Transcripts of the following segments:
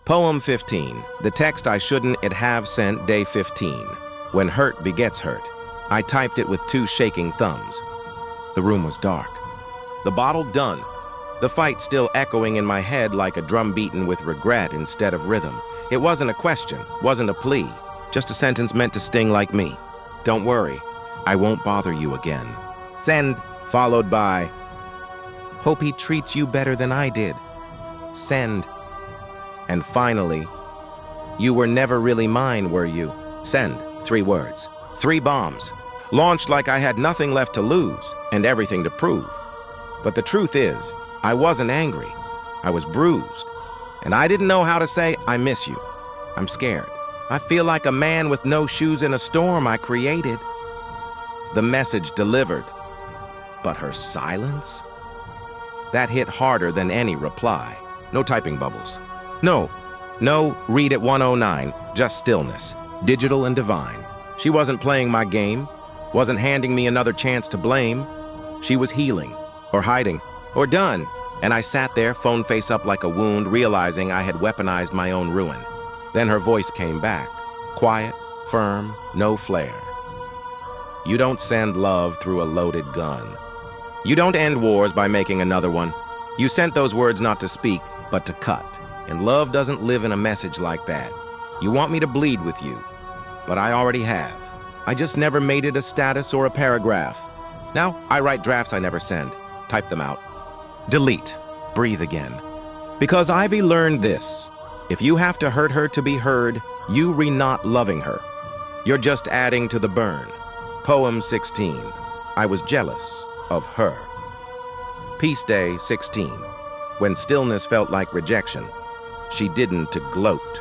Poem 15, the text I shouldn't it have sent day 15. When hurt begets hurt. I typed it with 2 shaking thumbs. The room was dark. The bottle done. The fight still echoing in my head like a drum beaten with regret instead of rhythm. It wasn't a question, wasn't a plea, just a sentence meant to sting like me. Don't worry, I won't bother you again. Send, followed by, hope he treats you better than I did. Send. And finally, you were never really mine, were you? Send, 3 words, 3 bombs, launched like I had nothing left to lose and everything to prove. But the truth is, I wasn't angry. I was bruised. And I didn't know how to say, I miss you. I'm scared. I feel like a man with no shoes in a storm I created. The message delivered. But her silence? That hit harder than any reply. No typing bubbles. No, read at 109, just stillness, digital and divine. She wasn't playing my game, wasn't handing me another chance to blame. She was healing, or hiding, or done. And I sat there, phone face up like a wound, realizing I had weaponized my own ruin. Then her voice came back, quiet, firm, no flair. You don't send love through a loaded gun. You don't end wars by making another one. You sent those words not to speak, but to cut. And love doesn't live in a message like that. You want me to bleed with you, but I already have. I just never made it a status or a paragraph. Now, I write drafts I never send, type them out. Delete, breathe again. Because Ivy learned this. If you have to hurt her to be heard, you re-not loving her. You're just adding to the burn. Poem 16, I was jealous of her. Peace Day 16, when stillness felt like rejection. She didn't to gloat.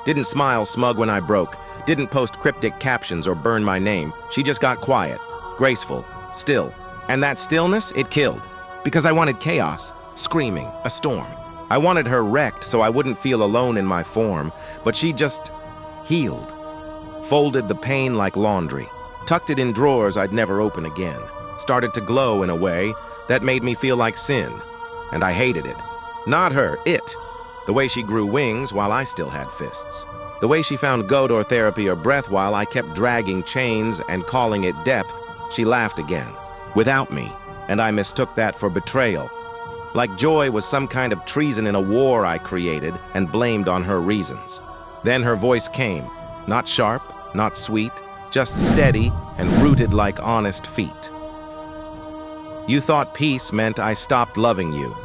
Didn't smile smug when I broke. Didn't post cryptic captions or burn my name. She just got quiet, graceful, still. And that stillness, it killed. Because I wanted chaos, screaming, a storm. I wanted her wrecked so I wouldn't feel alone in my form, but she just healed. Folded the pain like laundry. Tucked it in drawers I'd never open again. Started to glow in a way that made me feel like sin. And I hated it. Not her, it. The way she grew wings while I still had fists. The way she found goat or therapy or breath while I kept dragging chains and calling it depth. She laughed again. Without me. And I mistook that for betrayal. Like joy was some kind of treason in a war I created and blamed on her reasons. Then her voice came. Not sharp, not sweet, just steady and rooted like honest feet. You thought peace meant I stopped loving you.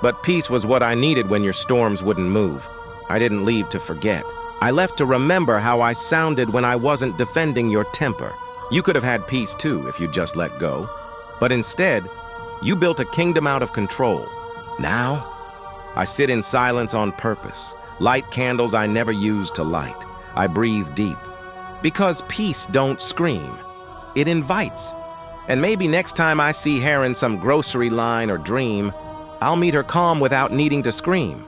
But peace was what I needed when your storms wouldn't move. I didn't leave to forget. I left to remember how I sounded when I wasn't defending your temper. You could have had peace too if you just let go. But instead, you built a kingdom out of control. Now, I sit in silence on purpose, light candles I never used to light. I breathe deep. Because peace don't scream. It invites. And maybe next time I see her in some grocery line or dream, I'll meet her calm without needing to scream.